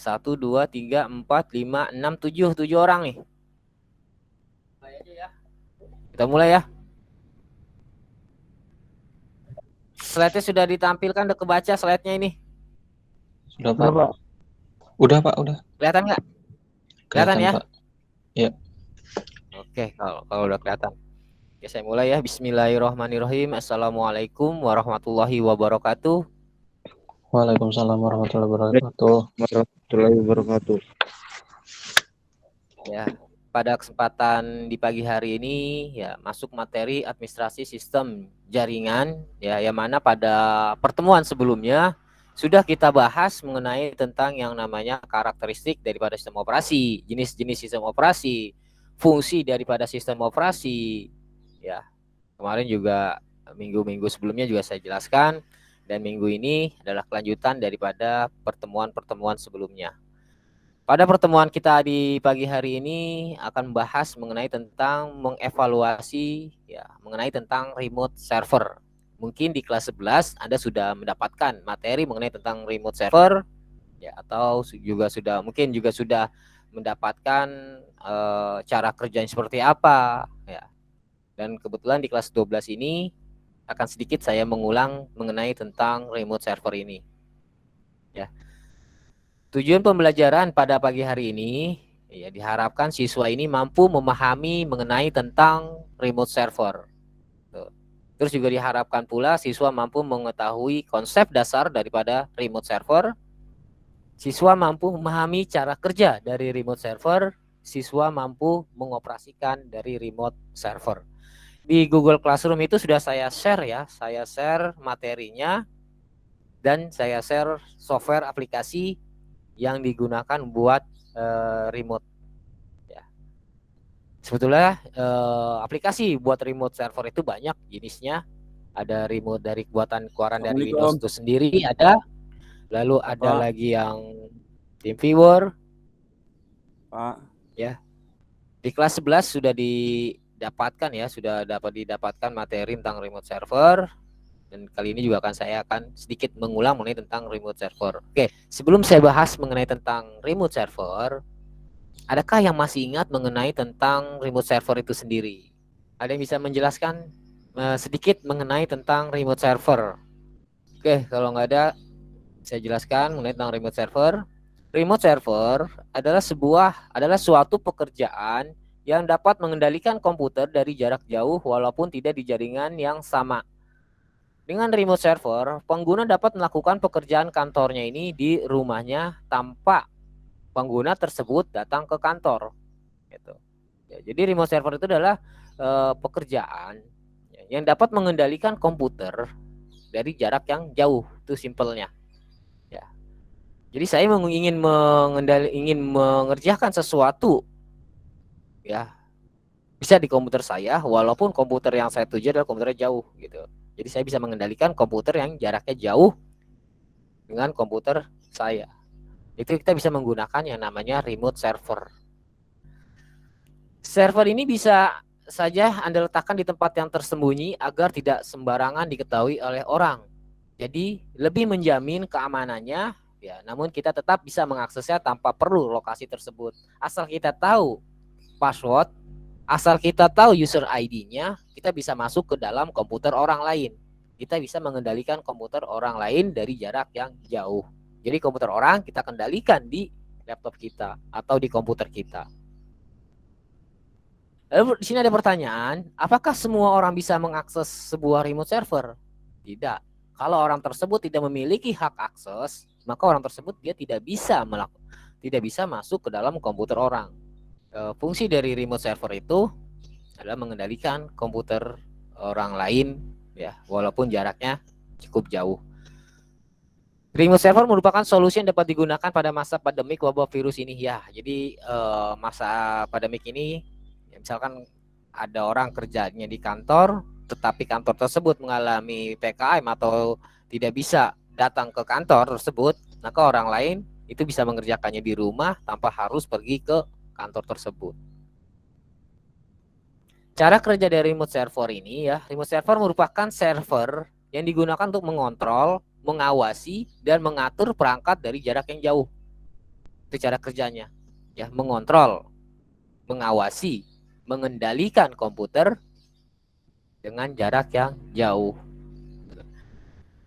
1, 2, 3, 4, 5, 6, 7. 7 orang nih. Mulai aja ya. Kita mulai ya. Slide-nya sudah ditampilkan, udah kebaca slide-nya ini. Sudah, Pak. Udah, Pak, udah. Kelihatan nggak? Kelihatan ya? Pak. Ya. Oke, kalau udah kelihatan. Oke, saya mulai ya. Bismillahirrahmanirrahim. Assalamualaikum warahmatullahi wabarakatuh. Waalaikumsalam warahmatullahi wabarakatuh. Warahmatullahi wabarakatuh. Ya, pada kesempatan di pagi hari ini ya masuk materi administrasi sistem jaringan ya, yang mana pada pertemuan sebelumnya sudah kita bahas mengenai tentang yang namanya karakteristik daripada sistem operasi, jenis-jenis sistem operasi, fungsi daripada sistem operasi. Ya, kemarin juga minggu-minggu sebelumnya juga saya jelaskan, dan minggu ini adalah kelanjutan daripada pertemuan-pertemuan sebelumnya. Pada pertemuan kita di pagi hari ini akan membahas mengenai tentang mengevaluasi ya, mengenai tentang remote server. Mungkin di kelas 11 Anda sudah mendapatkan materi mengenai tentang remote server ya, atau mungkin juga sudah mendapatkan cara kerjanya seperti apa ya. Dan kebetulan di kelas 12 ini akan sedikit saya mengulang mengenai tentang remote server ini. Ya. Tujuan pembelajaran pada pagi hari ini ya diharapkan siswa ini mampu memahami mengenai tentang remote server. Terus juga diharapkan pula siswa mampu mengetahui konsep dasar daripada remote server. Siswa mampu memahami cara kerja dari remote server. Siswa mampu mengoperasikan dari remote server. Di Google Classroom itu sudah saya share ya, saya share materinya dan saya share software aplikasi yang digunakan buat remote ya. Sebetulnya aplikasi buat remote server itu banyak jenisnya. Ada remote dari keluaran dari Windows itu sendiri ada, lalu ada lagi yang TeamViewer Pak. Ya. Di kelas 11 sudah didapatkan ya, sudah dapat didapatkan materi tentang remote server. Dan kali ini juga saya akan sedikit mengulang mengenai tentang remote server. Oke, sebelum saya bahas mengenai tentang remote server, adakah yang masih ingat mengenai tentang remote server itu sendiri? Ada yang bisa menjelaskan sedikit mengenai tentang remote server? Oke, kalau nggak ada, saya jelaskan mengenai tentang remote server. Remote server adalah suatu pekerjaan yang dapat mengendalikan komputer dari jarak jauh walaupun tidak di jaringan yang sama. Dengan remote server, pengguna dapat melakukan pekerjaan kantornya ini di rumahnya tanpa pengguna tersebut datang ke kantor. Gitu. Ya, jadi remote server itu adalah pekerjaan yang dapat mengendalikan komputer dari jarak yang jauh. Itu simpelnya. Ya. Jadi saya ingin mengerjakan sesuatu, ya bisa di komputer saya, walaupun komputer yang saya tuju adalah komputernya jauh, gitu. Jadi saya bisa mengendalikan komputer yang jaraknya jauh dengan komputer saya. Itu kita bisa menggunakan yang namanya remote server. Server ini bisa saja Anda letakkan di tempat yang tersembunyi agar tidak sembarangan diketahui oleh orang. Jadi lebih menjamin keamanannya, ya. Namun kita tetap bisa mengaksesnya tanpa perlu lokasi tersebut. Asal kita tahu password, asal kita tahu user ID-nya, kita bisa masuk ke dalam komputer orang lain. Kita bisa mengendalikan komputer orang lain dari jarak yang jauh. Jadi komputer orang kita kendalikan di laptop kita atau di komputer kita. Lalu di sini ada pertanyaan, apakah semua orang bisa mengakses sebuah remote server? Tidak. Kalau orang tersebut tidak memiliki hak akses, maka orang tersebut dia tidak bisa masuk ke dalam komputer orang. Fungsi dari remote server itu adalah mengendalikan komputer orang lain, ya, walaupun jaraknya cukup jauh. Remote server merupakan solusi yang dapat digunakan pada masa pandemik wabah virus ini, ya. Jadi masa pandemik ini, ya, misalkan ada orang kerjanya di kantor, tetapi kantor tersebut mengalami PKM atau tidak bisa datang ke kantor tersebut, maka orang lain itu bisa mengerjakannya di rumah tanpa harus pergi ke kantor tersebut. Cara kerja dari remote server ini, ya, remote server merupakan server yang digunakan untuk mengontrol, mengawasi, dan mengatur perangkat dari jarak yang jauh. Itu cara kerjanya. Ya, mengontrol, mengawasi, mengendalikan komputer dengan jarak yang jauh.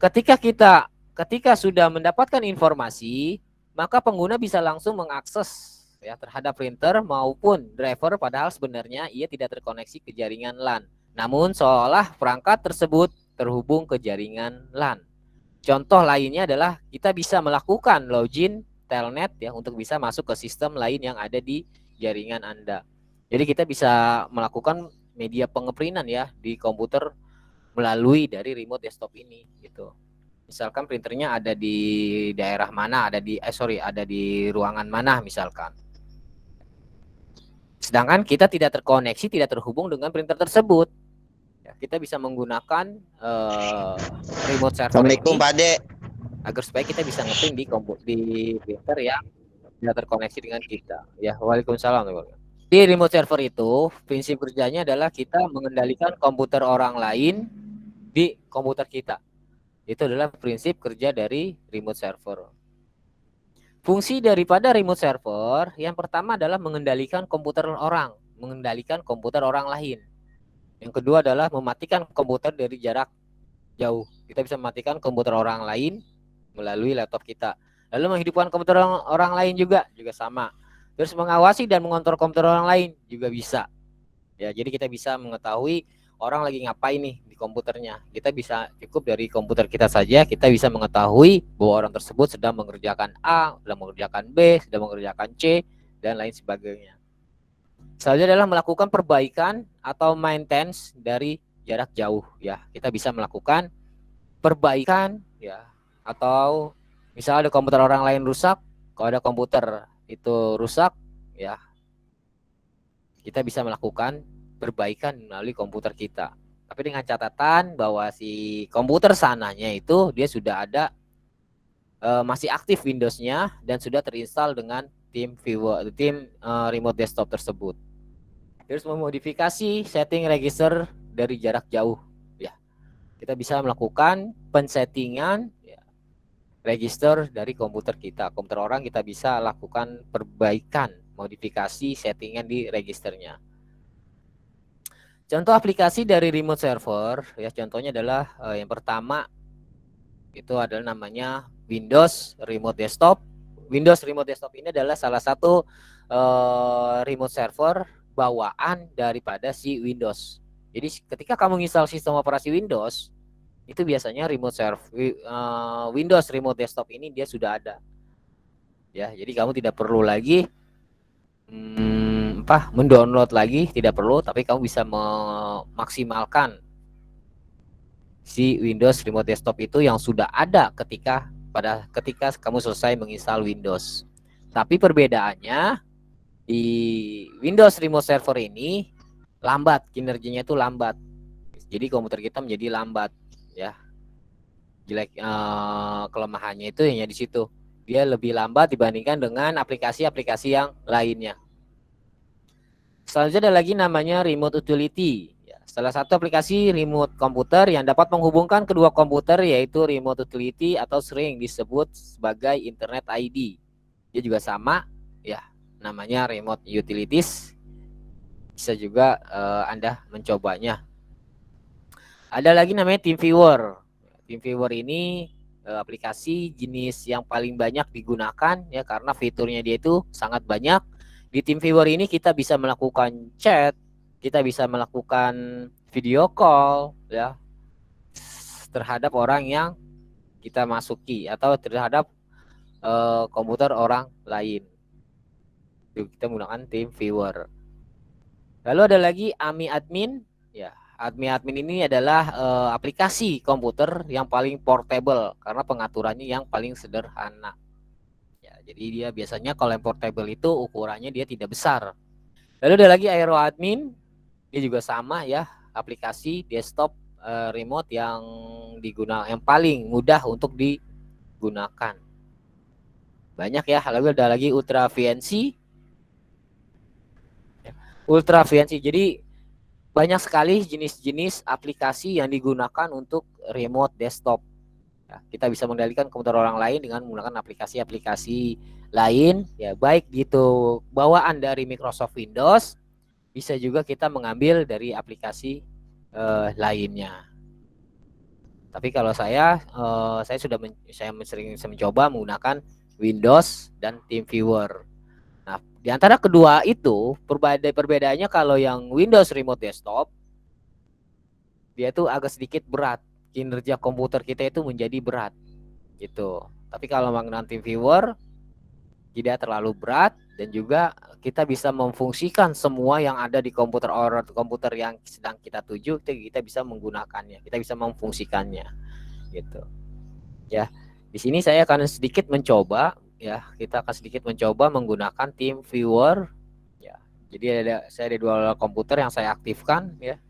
Ketika sudah mendapatkan informasi, maka pengguna bisa langsung mengakses ya terhadap printer maupun driver, padahal sebenarnya ia tidak terkoneksi ke jaringan LAN. Namun seolah perangkat tersebut terhubung ke jaringan LAN. Contoh lainnya adalah kita bisa melakukan login telnet ya untuk bisa masuk ke sistem lain yang ada di jaringan Anda. Jadi kita bisa melakukan media pengeprinan ya di komputer melalui dari remote desktop ini gitu. Misalkan printernya ada di daerah mana, ada di ruangan mana misalkan. Sedangkan kita tidak terkoneksi, tidak terhubung dengan printer tersebut. Ya, kita bisa menggunakan remote server Assalamualaikum ini Pak Ade. agar supaya kita bisa ngeprint di printer yang tidak terkoneksi dengan kita. Ya, waalaikumsalam. Di remote server itu prinsip kerjanya adalah kita mengendalikan komputer orang lain di komputer kita. Itu adalah prinsip kerja dari remote server. Fungsi daripada remote server yang pertama adalah mengendalikan komputer orang lain. Yang kedua adalah mematikan komputer dari jarak jauh. Kita bisa mematikan komputer orang lain melalui laptop kita. Lalu menghidupkan komputer orang lain juga sama. Terus mengawasi dan mengontrol komputer orang lain juga bisa. Ya, jadi kita bisa mengetahui orang lagi ngapain nih di komputernya. Kita bisa cukup dari komputer kita saja, kita bisa mengetahui bahwa orang tersebut sedang mengerjakan A, sedang mengerjakan B, sedang mengerjakan C, dan lain sebagainya. Selanjutnya adalah melakukan perbaikan atau maintenance dari jarak jauh ya. Kita bisa melakukan perbaikan ya, atau misalnya ada komputer orang lain rusak, kalau ada komputer itu rusak ya, kita bisa melakukan perbaikan melalui komputer kita. Tapi dengan catatan bahwa si komputer sananya itu dia sudah ada masih aktif Windows-nya dan sudah terinstall dengan tim remote desktop tersebut. Terus memodifikasi setting register dari jarak jauh ya. Kita bisa melakukan pensettingan ya, register dari komputer kita. Komputer orang kita bisa lakukan perbaikan, modifikasi settingan di registernya. Contoh aplikasi dari remote server ya, contohnya adalah yang pertama itu adalah namanya Windows Remote Desktop. Windows Remote Desktop ini adalah salah satu remote server bawaan daripada si Windows. Jadi ketika kamu install sistem operasi Windows, itu biasanya Windows Remote Desktop ini dia sudah ada. Ya, jadi kamu tidak perlu lagi mendownload lagi, tidak perlu, tapi kamu bisa memaksimalkan si Windows Remote Desktop itu yang sudah ada ketika kamu selesai menginstal Windows. Tapi perbedaannya di Windows Remote Server ini lambat, kinerjanya itu lambat. Jadi komputer kita menjadi lambat ya. Jelek kelemahannya itu hanya di situ. Dia lebih lambat dibandingkan dengan aplikasi-aplikasi yang lainnya. Selanjutnya ada lagi namanya Remote Utility. Salah satu aplikasi remote komputer yang dapat menghubungkan kedua komputer yaitu Remote Utility atau sering disebut sebagai Internet ID. Dia juga sama ya, namanya Remote Utilities. Bisa juga Anda mencobanya. Ada lagi namanya TeamViewer. TeamViewer ini aplikasi jenis yang paling banyak digunakan ya, karena fiturnya dia itu sangat banyak. Di TeamViewer ini kita bisa melakukan chat, kita bisa melakukan video call ya terhadap orang yang kita masuki atau terhadap komputer orang lain. Kita menggunakan TeamViewer. Lalu ada lagi AMI Admin ya. AMI Admin ini adalah aplikasi komputer yang paling portable karena pengaturannya yang paling sederhana. Jadi dia biasanya kalau yang portable itu ukurannya dia tidak besar. Lalu ada lagi Aero Admin, dia juga sama ya, aplikasi desktop remote yang paling mudah untuk digunakan. Banyak ya. Lalu ada lagi Ultra VNC. Ultra VNC. Jadi banyak sekali jenis-jenis aplikasi yang digunakan untuk remote desktop. Ya, kita bisa mengendalikan komputer orang lain dengan menggunakan aplikasi-aplikasi lain, ya baik gitu bawaan dari Microsoft Windows, bisa juga kita mengambil dari aplikasi lainnya. Tapi kalau saya sudah sering mencoba menggunakan Windows dan TeamViewer. Nah, di antara kedua itu perbedaannya kalau yang Windows Remote Desktop dia tuh agak sedikit berat, kinerja komputer kita itu menjadi berat gitu. Tapi kalau menggunakan TeamViewer tidak terlalu berat dan juga kita bisa memfungsikan semua yang ada di komputer yang sedang kita tuju, kita bisa menggunakannya, kita bisa memfungsikannya gitu. Ya, di sini saya akan sedikit mencoba, ya kita akan sedikit mencoba menggunakan TeamViewer. Ya, jadi saya ada dua komputer yang saya aktifkan, ya.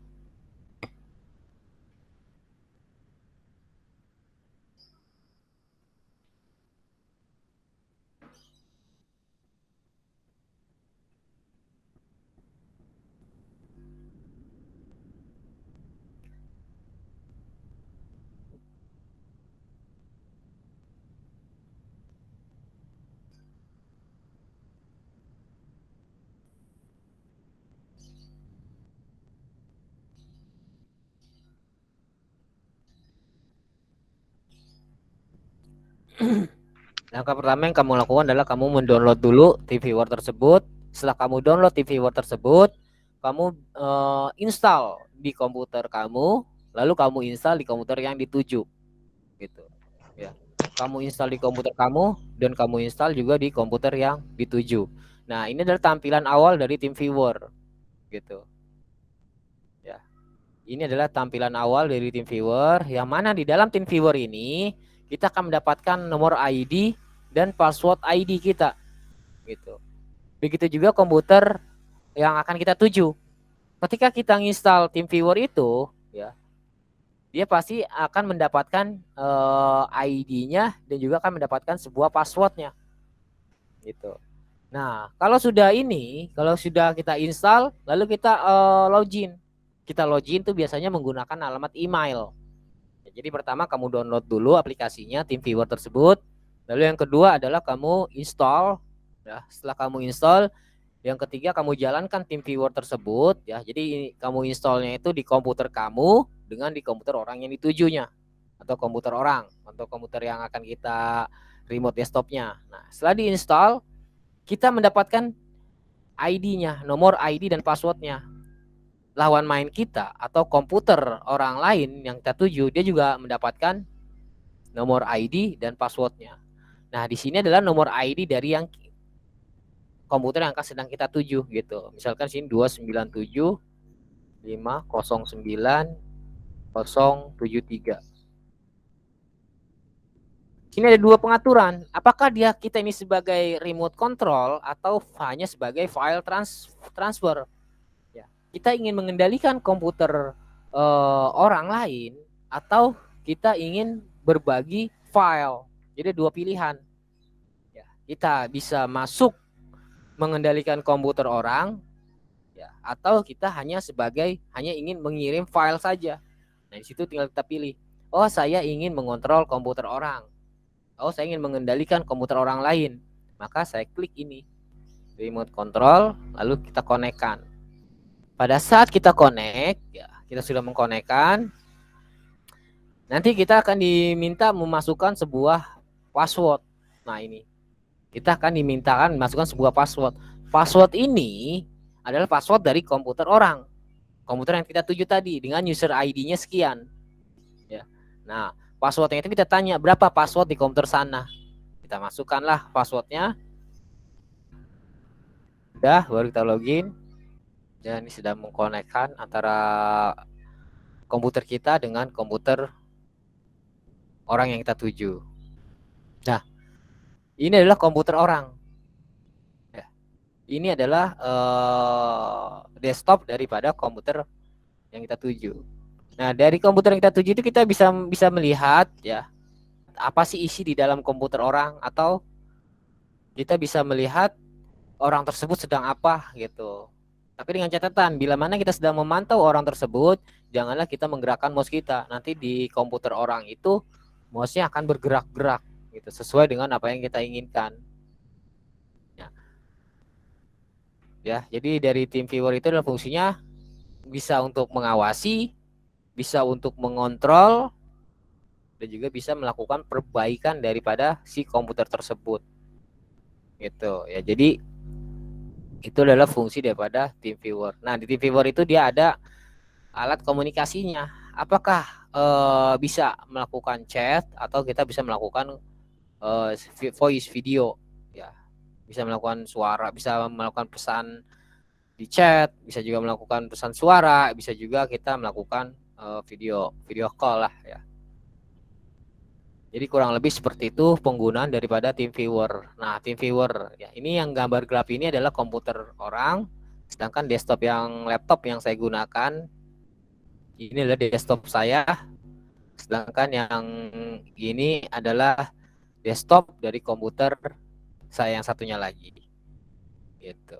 Langkah pertama yang kamu lakukan adalah kamu mendownload dulu TeamViewer tersebut. Setelah kamu download TeamViewer tersebut, kamu install di komputer kamu, lalu kamu install di komputer yang dituju, gitu. Ya, kamu install di komputer kamu dan kamu install juga di komputer yang dituju. Nah, ini adalah tampilan awal dari TeamViewer, gitu. Ya, ini adalah tampilan awal dari TeamViewer, yang mana di dalam TeamViewer ini kita akan mendapatkan nomor ID dan password ID kita, gitu. Begitu juga komputer yang akan kita tuju. Ketika kita install TeamViewer itu, ya, dia pasti akan mendapatkan ID-nya dan juga akan mendapatkan sebuah passwordnya, gitu. Nah, kalau sudah kita install, lalu kita login. Kita login tuh biasanya menggunakan alamat email. Jadi pertama kamu download dulu aplikasinya TeamViewer tersebut. Lalu yang kedua adalah kamu install. Ya, setelah kamu install, yang ketiga kamu jalankan TeamViewer tersebut. Ya, jadi kamu installnya itu di komputer kamu dengan di komputer orang yang ditujunya, atau komputer orang, atau komputer yang akan kita remote desktopnya. Nah, setelah diinstal, kita mendapatkan ID-nya, nomor ID dan passwordnya. Lawan main kita atau komputer orang lain yang kita tuju, dia juga mendapatkan nomor ID dan passwordnya. Nah, di sini adalah nomor ID dari yang komputer yang sedang kita tuju, gitu. Misalkan sini 297.509.073. Sini ada dua pengaturan. Apakah kita ini sebagai remote control atau hanya sebagai file transfer? Kita ingin mengendalikan komputer orang lain atau kita ingin berbagi file. Jadi dua pilihan. Ya, kita bisa masuk mengendalikan komputer orang, ya, atau kita hanya ingin mengirim file saja. Nah, di situ tinggal kita pilih. Oh, saya ingin mengontrol komputer orang. Oh, saya ingin mengendalikan komputer orang lain. Maka saya klik ini, remote control, lalu kita konekkan. Pada saat kita connect, ya, kita sudah mengkonekkan. Nanti kita akan diminta memasukkan sebuah password. Nah, ini kita akan dimintakan memasukkan sebuah password. Password ini adalah password dari komputer orang, komputer yang kita tuju tadi dengan user ID-nya sekian. Ya. Nah, passwordnya itu kita tanya berapa password di komputer sana. Kita masukkanlah passwordnya. Udah, baru kita login. Dan ini sudah mengkonekkan antara komputer kita dengan komputer orang yang kita tuju. Nah, ini adalah komputer orang. Ya. Ini adalah desktop daripada komputer yang kita tuju. Nah, dari komputer yang kita tuju itu kita bisa melihat, ya, apa sih isi di dalam komputer orang, atau kita bisa melihat orang tersebut sedang apa, gitu. Tapi dengan catatan, bila mana kita sedang memantau orang tersebut, janganlah kita menggerakkan mouse kita. Nanti di komputer orang itu mouse-nya akan bergerak-gerak gitu sesuai dengan apa yang kita inginkan. Ya, jadi dari TeamViewer itu adalah fungsinya bisa untuk mengawasi, bisa untuk mengontrol, dan juga bisa melakukan perbaikan daripada si komputer tersebut. Gitu ya. Jadi itu adalah fungsi daripada TeamViewer. Nah, di TeamViewer itu dia ada alat komunikasinya. Apakah bisa melakukan chat atau kita bisa melakukan voice video ya. Bisa melakukan suara, bisa melakukan pesan di chat, bisa juga melakukan pesan suara, bisa juga kita melakukan video call lah ya. Jadi kurang lebih seperti itu penggunaan daripada TeamViewer. Nah, TeamViewer ya, ini yang gambar gelap ini adalah komputer orang, sedangkan desktop laptop yang saya gunakan ini adalah desktop saya, sedangkan yang ini adalah desktop dari komputer saya yang satunya lagi. Gitu.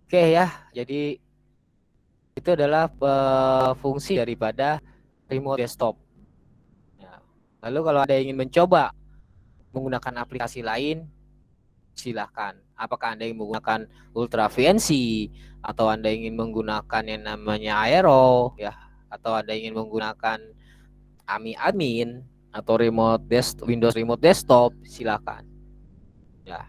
Oke ya, jadi itu adalah fungsi daripada remote desktop. Ya. Lalu kalau ada yang ingin mencoba menggunakan aplikasi lain, silahkan. Apakah Anda ingin menggunakan Ultra VNC atau Anda ingin menggunakan yang namanya Aero ya, atau Anda ingin menggunakan AMI admin atau Windows Remote Desktop, silakan. Ya.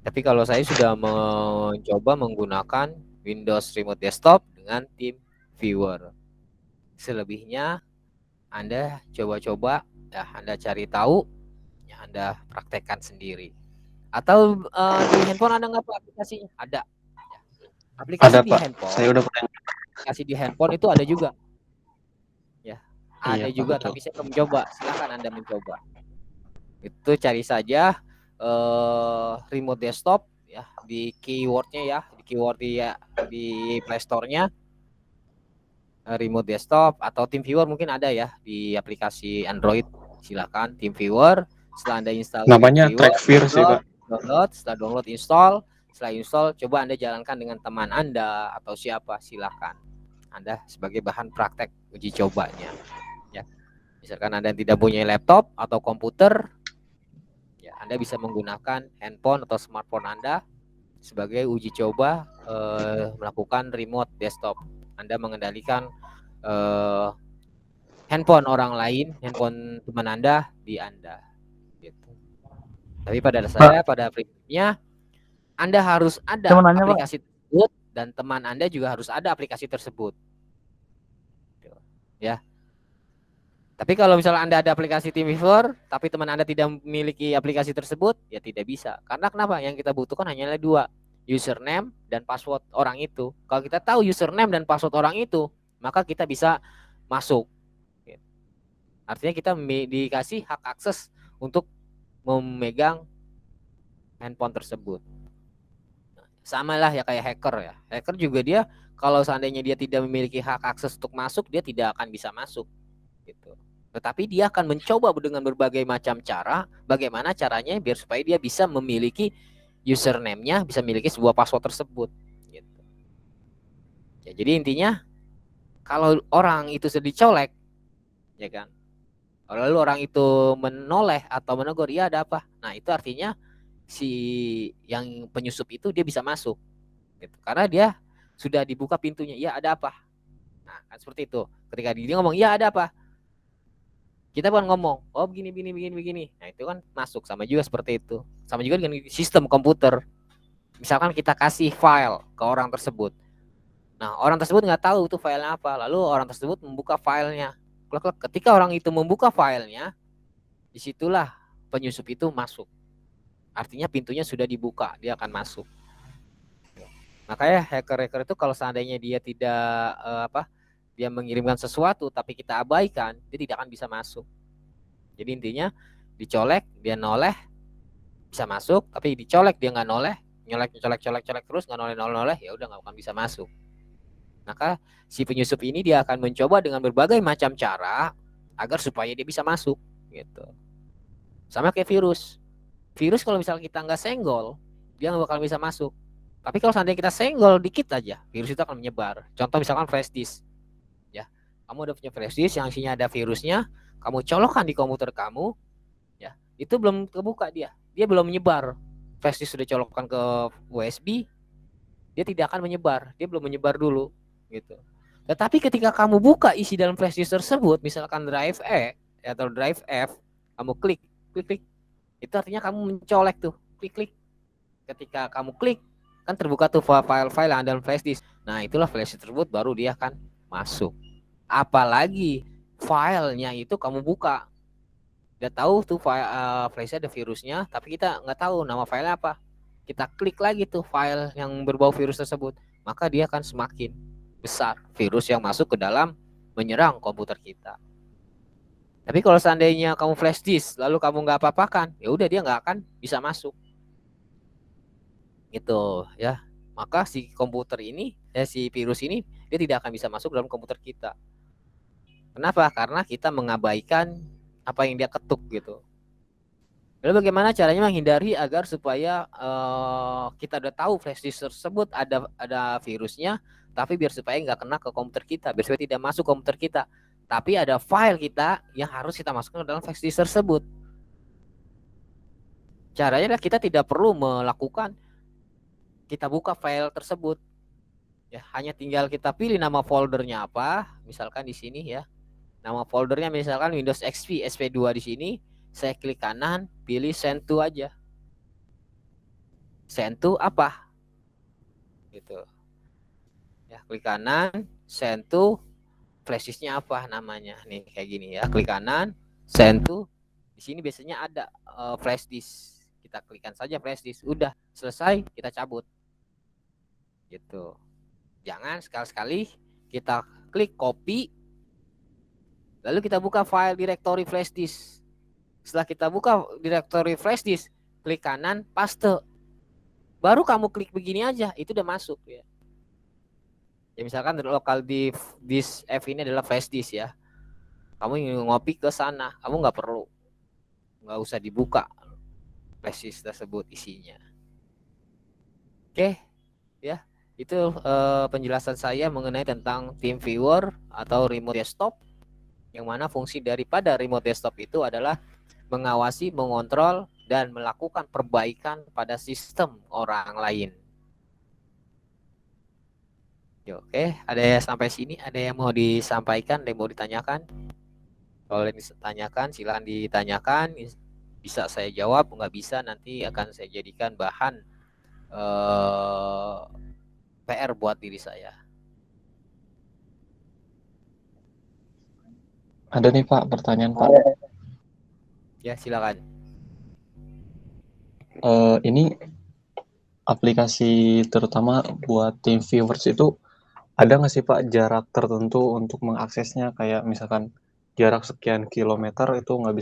Tapi kalau saya sudah mencoba menggunakan Windows Remote Desktop dengan TeamViewer. Selebihnya Anda coba-coba, ya Anda cari tahu, ya Anda praktekkan sendiri. Atau di handphone Anda nggak aplikasinya? Ada. Ya. Aplikasi Ada, di Pak. handphone. Saya udah pernah. Aplikasi di handphone itu ada juga. Ya, ada Iya, Pak, juga. betul. Tapi saya belum mencoba. Silakan Anda mencoba. Itu cari saja remote desktop ya di keywordnya ya, di keyword di Play Store-nya remote desktop atau TeamViewer mungkin ada ya di aplikasi Android. Silakan TeamViewer. Setelah Anda install Namanya TeamViewer, Trackview sih, Pak. setelah download install, setelah install coba Anda jalankan dengan teman Anda atau siapa, silakan. Anda sebagai bahan praktek uji cobanya. Ya. Misalkan Anda tidak punya laptop atau komputer, ya Anda bisa menggunakan handphone atau smartphone Anda sebagai uji coba melakukan remote desktop. Anda mengendalikan handphone orang lain, handphone teman Anda di Anda. Gitu. Tapi pada prinsipnya Anda harus ada aplikasi tersebut dan teman Anda juga harus ada aplikasi tersebut. Ya. Tapi kalau misalnya Anda ada aplikasi TeamViewer, tapi teman Anda tidak memiliki aplikasi tersebut, ya tidak bisa. Karena kenapa? Yang kita butuhkan hanyalah dua, username dan password orang itu. Kalau kita tahu username dan password orang itu, maka kita bisa masuk. Artinya kita dikasih hak akses untuk memegang handphone tersebut. Sama lah ya kayak hacker ya. Hacker juga dia kalau seandainya dia tidak memiliki hak akses untuk masuk, dia tidak akan bisa masuk. Gitu. Tetapi dia akan mencoba dengan berbagai macam cara, bagaimana caranya biar supaya dia bisa memiliki username-nya, bisa memiliki sebuah password tersebut. Gitu. Ya, jadi intinya kalau orang itu sudah dicolek, ya kan, lalu orang itu menoleh atau menegur, ya ada apa? Nah itu artinya si yang penyusup itu dia bisa masuk, gitu. Karena dia sudah dibuka pintunya, ya ada apa? Nah kan seperti itu. Ketika dia ngomong, ya ada apa? Kita bukan ngomong, oh begini. Nah itu kan masuk, sama juga seperti itu. Sama juga dengan sistem komputer. Misalkan kita kasih file ke orang tersebut. Nah orang tersebut nggak tahu itu filenya apa. Lalu orang tersebut membuka filenya. Ketika orang itu membuka filenya, disitulah penyusup itu masuk. Artinya pintunya sudah dibuka, dia akan masuk. Makanya hacker-hacker itu kalau seandainya dia tidak dia mengirimkan sesuatu tapi kita abaikan, dia tidak akan bisa masuk. Jadi intinya dicolek, dia noleh, bisa masuk, tapi dicolek dia nggak noleh, colek terus nggak noleh, ya udah nggak akan bisa masuk. Maka si penyusup ini dia akan mencoba dengan berbagai macam cara agar supaya dia bisa masuk, gitu. Sama kayak virus. Virus kalau misalnya kita nggak senggol, dia nggak bakal bisa masuk. Tapi kalau seandainya kita senggol dikit aja, virus itu akan menyebar. Contoh misalkan flash disk. Ya, kamu udah punya flash disk yang isinya ada virusnya, kamu colokkan di komputer kamu, ya itu belum kebuka dia belum menyebar. Flash disk sudah colokkan ke USB, dia tidak akan menyebar, dia belum menyebar dulu gitu. Tetapi ketika kamu buka isi dalam flash disk tersebut, misalkan drive E atau drive F, kamu klik, itu artinya kamu mencolek tuh, klik. Ketika kamu klik, kan terbuka tuh file-file yang ada dalam flash disk. Nah, itulah flash disk tersebut baru dia akan masuk. Apalagi filenya itu kamu buka, udah tahu tuh flashnya ada virusnya, tapi kita nggak tahu nama filenya apa. Kita klik lagi tuh file yang berbau virus tersebut, maka dia akan semakin besar virus yang masuk ke dalam menyerang komputer kita. Tapi kalau seandainya kamu flash disk lalu kamu nggak apa-apakan, ya udah dia nggak akan bisa masuk. Gitu ya. Maka si komputer ini, si virus ini dia tidak akan bisa masuk dalam komputer kita. Kenapa? Karena kita mengabaikan apa yang dia ketuk gitu. Lalu bagaimana caranya menghindari agar supaya kita udah tahu flash disk tersebut ada virusnya, tapi biar supaya nggak kena ke komputer kita, biar supaya tidak masuk komputer kita, tapi ada file kita yang harus kita masukkan ke dalam flash disk tersebut. Caranya adalah kita tidak perlu melakukan kita buka file tersebut, ya hanya tinggal kita pilih nama foldernya apa, misalkan di sini ya, nama foldernya misalkan Windows XP SP2 di sini. Saya klik kanan, pilih send to aja. Send to apa? Gitu. Ya, klik kanan, send to flash disk-nya apa namanya? Nih kayak gini ya. Klik kanan, send to. Di sini biasanya ada flash disk. Kita klikkan saja flash disk. Udah, selesai, kita cabut. Gitu. Jangan sekali-sekali kita klik copy, lalu kita buka file directory flash disk. Setelah kita buka directory flash disk, klik kanan, paste. Baru kamu klik begini aja, itu udah masuk ya. Ya misalkan local disk F ini adalah flash disk ya. Kamu ingin ngopi ke sana, kamu nggak usah dibuka flash disk tersebut isinya. Oke, ya itu penjelasan saya mengenai tentang TeamViewer atau remote desktop. Yang mana fungsi daripada remote desktop itu adalah mengawasi, mengontrol, dan melakukan perbaikan pada sistem orang lain. Oke, ada yang sampai sini, ada yang mau disampaikan, ada yang mau ditanyakan? Kalau yang ditanyakan, silakan ditanyakan. Bisa saya jawab, nggak bisa nanti akan saya jadikan bahan PR buat diri saya. Ada nih Pak, pertanyaan Pak. Ya, silakan. Ini aplikasi terutama buat TeamViewers itu ada nggak sih Pak jarak tertentu untuk mengaksesnya, kayak misalkan jarak sekian kilometer itu nggak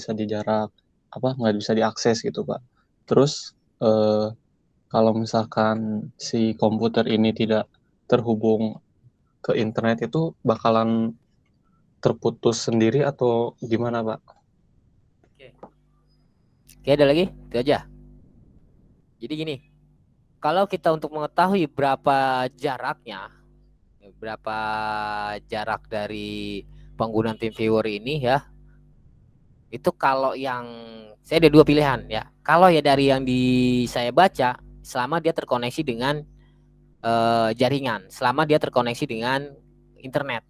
bisa diakses gitu Pak. Terus kalau misalkan si komputer ini tidak terhubung ke internet itu bakalan terputus sendiri atau gimana Pak? Oke, ada lagi? Itu aja. Jadi gini, kalau kita untuk mengetahui berapa jarak dari penggunaan TeamViewer ini ya, itu kalau yang saya ada dua pilihan ya. Kalau ya dari yang saya baca, selama dia terkoneksi dengan jaringan, selama dia terkoneksi dengan internet,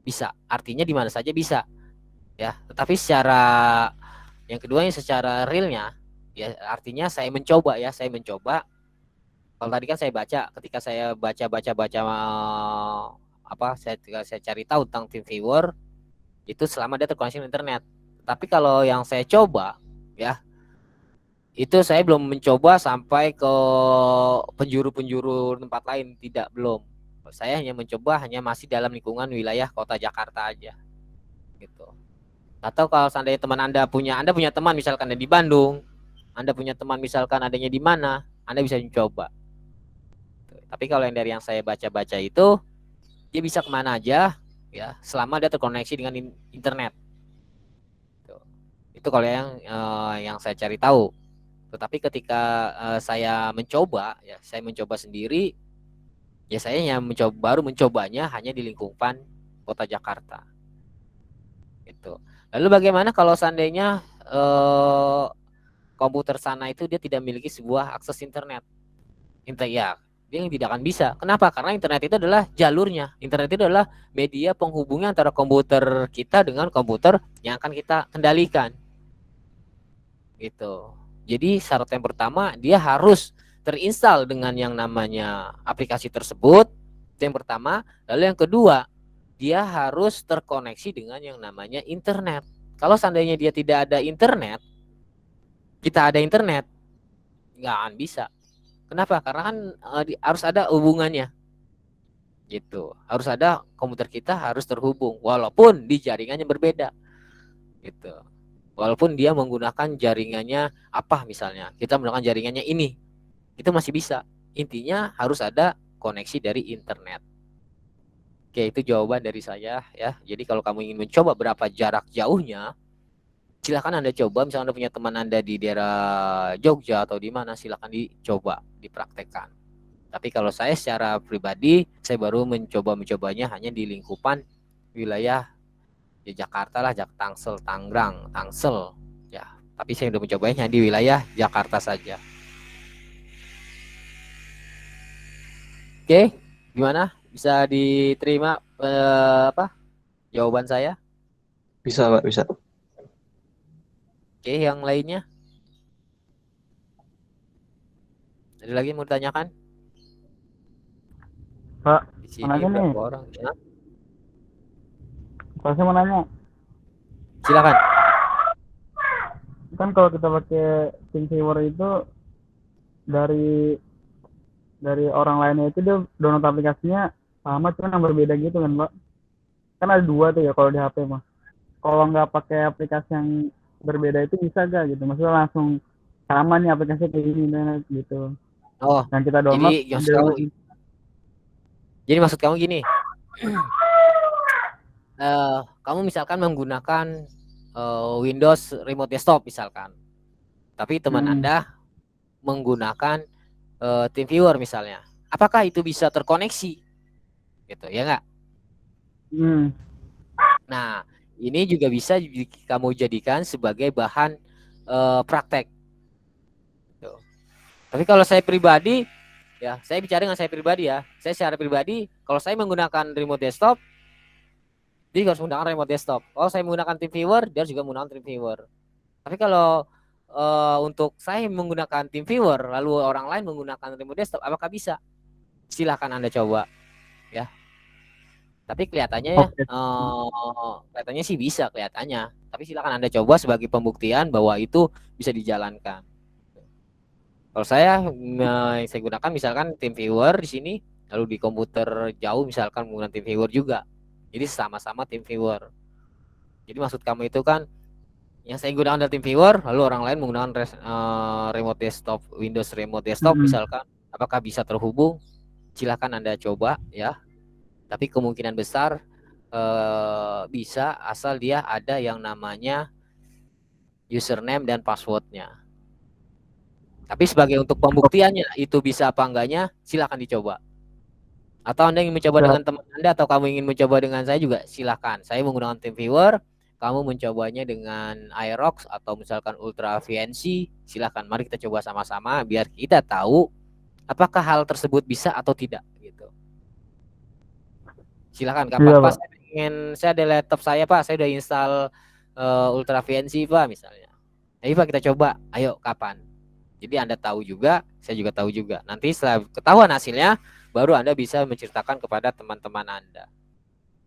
bisa. Artinya di mana saja bisa ya. Tetapi secara yang keduanya secara realnya ya, artinya saya mencoba. Kalau tadi kan saya baca, ketika saya baca saya cari tahu tentang TeamViewer itu selama dia terkoneksi internet. Tapi kalau yang saya coba ya, itu saya belum mencoba sampai ke penjuru tempat lain, belum. Saya hanya mencoba masih dalam lingkungan wilayah kota Jakarta aja gitu. Atau kalau seandainya Anda punya teman misalkan ada di Bandung, Anda punya teman misalkan adanya di mana, Anda bisa mencoba. Tapi kalau yang dari yang saya baca itu, dia bisa kemana aja ya, selama dia terkoneksi dengan internet. Itu kalau yang saya cari tahu. Tetapi ketika saya mencoba sendiri, ya saya baru mencobanya hanya di lingkungan kota Jakarta. Gitu. Lalu bagaimana kalau seandainya komputer sana itu dia tidak memiliki sebuah akses internet? Ya, dia tidak akan bisa. Kenapa? Karena internet itu adalah jalurnya. Internet itu adalah media penghubungnya antara komputer kita dengan komputer yang akan kita kendalikan. Gitu. Jadi syarat yang pertama dia harus terinstall dengan yang namanya aplikasi tersebut. Itu yang pertama. Lalu yang kedua, dia harus terkoneksi dengan yang namanya internet. Kalau seandainya dia tidak ada internet, kita ada internet, nggak akan bisa. Kenapa? Karena kan harus ada hubungannya. Gitu. Harus ada, komputer kita harus terhubung walaupun di jaringannya berbeda. Gitu. Walaupun dia menggunakan jaringannya apa misalnya, kita menggunakan jaringannya ini, itu masih bisa. Intinya harus ada koneksi dari internet. Oke, itu jawaban dari saya ya. Jadi kalau kamu ingin mencoba berapa jarak jauhnya, silakan Anda coba. Misalnya Anda punya teman Anda di daerah Jogja atau di mana, silakan dicoba, dipraktekkan. Tapi kalau saya secara pribadi, saya baru mencobanya hanya di lingkupan wilayah ya Jakarta lah, Tangsel, Tangerang, Tangsel ya. Tapi saya udah mencobanya di wilayah Jakarta saja. Oke, gimana? Bisa diterima jawaban saya? Bisa, Pak, bisa. Oke, yang lainnya? Ada lagi mau ditanyakan? Pak, Di sini mana berapa nih? orang? Ya, Saya mau nanya, silakan. kan kalau kita pakai TeamViewer itu dari orang lainnya itu dia download aplikasinya sama, cuma yang berbeda gitu kan, Pak? Kan ada dua tuh ya kalau di HP mah. Kalau nggak pakai aplikasi yang berbeda itu bisa gak gitu? Maksudnya langsung sama nih aplikasi kayak gini gitu. Oh, Yang kita download. jadi maksud kamu gini. Kamu misalkan menggunakan Windows Remote Desktop misalkan, tapi teman Anda menggunakan TeamViewer misalnya, apakah itu bisa terkoneksi? Gitu ya nggak? Nah, ini juga bisa kamu jadikan sebagai bahan praktek. Tuh. Tapi kalau saya pribadi, ya saya bicara dengan saya pribadi ya. Saya secara pribadi, kalau saya menggunakan remote desktop, dia harus menggunakan remote desktop. Kalau saya menggunakan TeamViewer, dia juga menggunakan TeamViewer. Tapi kalau untuk saya menggunakan TeamViewer, lalu orang lain menggunakan remote desktop, apakah bisa? Silahkan Anda coba, ya. Tapi kelihatannya ya, kelihatannya sih bisa kelihatannya. Tapi silakan Anda coba sebagai pembuktian bahwa itu bisa dijalankan. Kalau saya gunakan misalkan TeamViewer di sini, lalu di komputer jauh misalkan menggunakan TeamViewer juga. Jadi sama-sama TeamViewer. Jadi maksud kamu itu kan yang saya gunakan adalah TeamViewer, lalu orang lain menggunakan remote desktop, Windows Remote Desktop misalkan, apakah bisa terhubung? Silakan Anda coba ya. Tapi kemungkinan besar bisa asal dia ada yang namanya username dan passwordnya. Tapi sebagai untuk pembuktiannya itu bisa apa enggaknya, silakan dicoba. Atau Anda ingin mencoba dengan teman Anda atau kamu ingin mencoba dengan saya juga silakan. Saya menggunakan TeamViewer, kamu mencobanya dengan Aerox atau misalkan Ultra VNC, silakan. Mari kita coba sama-sama biar kita tahu apakah hal tersebut bisa atau tidak gitu. Silakan kapan Pak, saya ada laptop saya Pak, saya udah install Ultra VNC Pak misalnya. Ayo Pak kita coba, ayo kapan? Jadi Anda tahu juga, saya juga tahu juga. Nanti setelah ketahuan hasilnya, baru Anda bisa menceritakan kepada teman-teman Anda.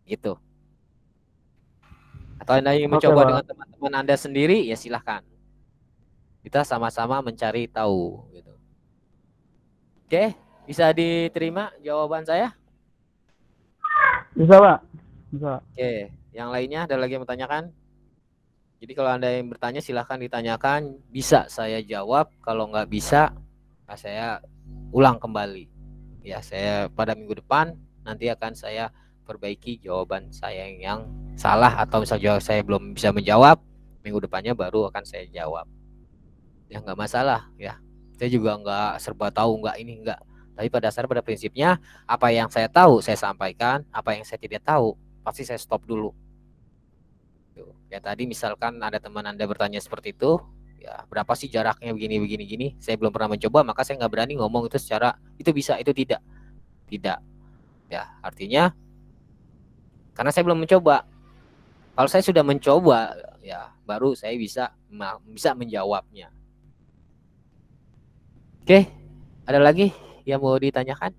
Gitu. Atau Anda ingin mencoba dengan teman-teman Anda sendiri, ya silahkan. Kita sama-sama mencari tahu. Gitu. Oke, bisa diterima jawaban saya? Bisa Pak. Bisa. Oke, yang lainnya ada lagi yang bertanyakan? Jadi kalau Anda yang bertanya silahkan ditanyakan, bisa saya jawab, kalau nggak bisa saya ulang kembali. Ya, saya pada minggu depan nanti akan saya perbaiki jawaban saya yang salah atau misalnya saya belum bisa menjawab, minggu depannya baru akan saya jawab. Ya nggak masalah ya. Saya juga nggak serba tahu, nggak ini nggak. Tapi pada prinsipnya apa yang saya tahu saya sampaikan, apa yang saya tidak tahu pasti saya stop dulu. Ya tadi misalkan ada teman Anda bertanya seperti itu, ya berapa sih jaraknya begini. Saya belum pernah mencoba, maka saya nggak berani ngomong itu secara itu bisa, itu tidak. Tidak. Ya, artinya karena saya belum mencoba. Kalau saya sudah mencoba, ya baru saya bisa menjawabnya. Oke, ada lagi yang mau ditanyakan?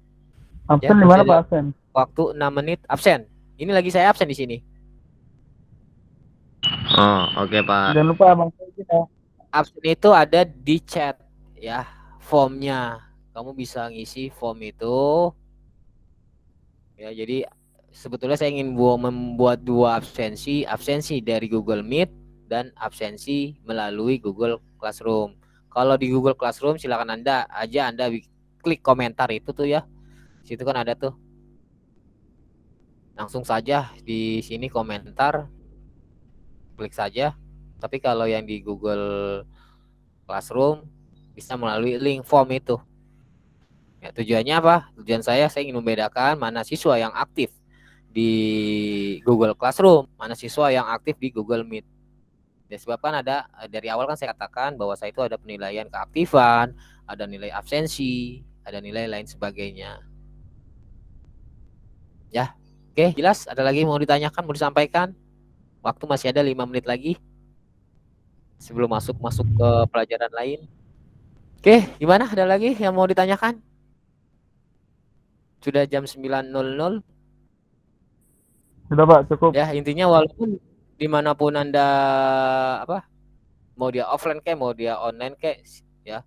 Absen di mana masih Pak ada absen? waktu 6 menit absen. Ini lagi saya absen di sini. Oh, oke Pak. Jangan lupa Bang kita. Absen itu ada di chat ya, formnya. Kamu bisa ngisi form itu. Ya, jadi sebetulnya saya ingin membuat 2 absensi dari Google Meet dan absensi melalui Google Classroom. Kalau di Google Classroom silakan Anda klik komentar itu tuh ya. Situ kan ada tuh. Langsung saja di sini komentar, klik saja. Tapi kalau yang di Google Classroom bisa melalui link form itu. Ya, tujuannya apa? Tujuan saya ingin membedakan mana siswa yang aktif di Google Classroom, mana siswa yang aktif di Google Meet. Disebabkan ada dari awal kan saya katakan bahwa saya itu ada penilaian keaktifan, ada nilai absensi, ada nilai lain sebagainya. Ya, oke, jelas. Ada lagi mau ditanyakan, mau disampaikan? Waktu masih ada 5 menit lagi sebelum masuk ke pelajaran lain. Oke, gimana? Ada lagi yang mau ditanyakan? Sudah jam 9.00. Sudah Pak, cukup. Ya, intinya walaupun dimanapun Anda mau dia offline kayak mau dia online kayak ya,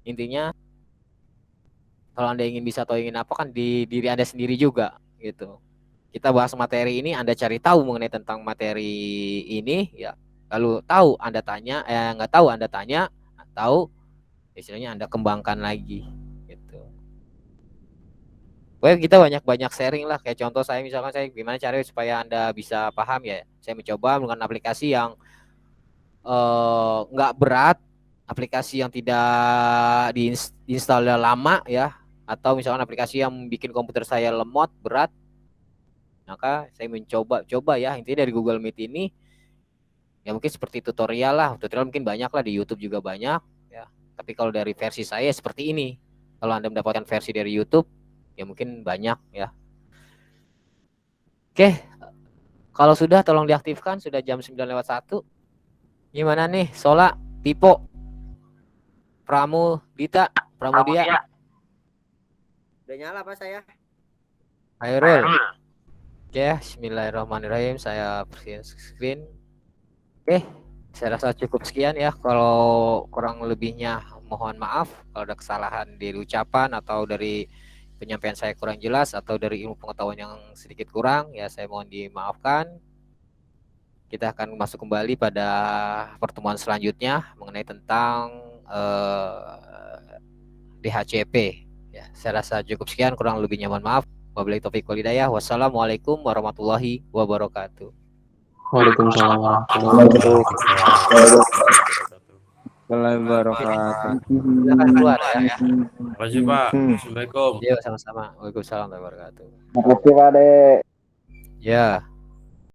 intinya kalau Anda ingin bisa atau ingin apa kan di diri Anda sendiri juga gitu. Kita bahas materi ini, Anda cari tahu mengenai tentang materi ini ya, lalu tahu Anda tanya, nggak tahu Anda tanya, tahu istilahnya Anda kembangkan lagi gitu. Well, kita banyak sharing lah, kayak contoh saya misalkan saya gimana caranya supaya Anda bisa paham ya. Saya mencoba menggunakan aplikasi yang nggak berat, aplikasi yang tidak diinstal lama ya, atau misalkan aplikasi yang bikin komputer saya lemot berat. Maka saya mencoba ya, intinya dari Google Meet ini ya mungkin seperti tutorial lah. Tutorial mungkin banyak lah di YouTube juga banyak ya. Tapi kalau dari versi saya seperti ini. Kalau Anda mendapatkan versi dari YouTube ya mungkin banyak ya. Oke. Kalau sudah tolong diaktifkan, sudah jam 9:01. Gimana nih Sola, Pipo, Pramudia? Udah nyala Pak saya. Hairul. Oke, bismillahirrahmanirrahim. Saya present screen. Oke, saya rasa cukup sekian ya. Kalau kurang lebihnya mohon maaf kalau ada kesalahan dari ucapan atau dari penyampaian saya kurang jelas atau dari ilmu pengetahuan yang sedikit kurang ya, saya mohon dimaafkan. Kita akan masuk kembali pada pertemuan selanjutnya mengenai tentang DHCP. Ya, saya rasa cukup sekian, kurang lebihnya mohon maaf. Wabillahi taufiq wal hidayah. Wassalamualaikum warahmatullahi wabarakatuh. Waalaikumsalam warahmatullahi wabarakatuh. Waalaikumsalam. Silakan keluar ya. Terima kasih Pak. Assalamualaikum. Ya, sama-sama. Waalaikumsalam warahmatullahi wabarakatuh. Makasih Pak Dek. Ya.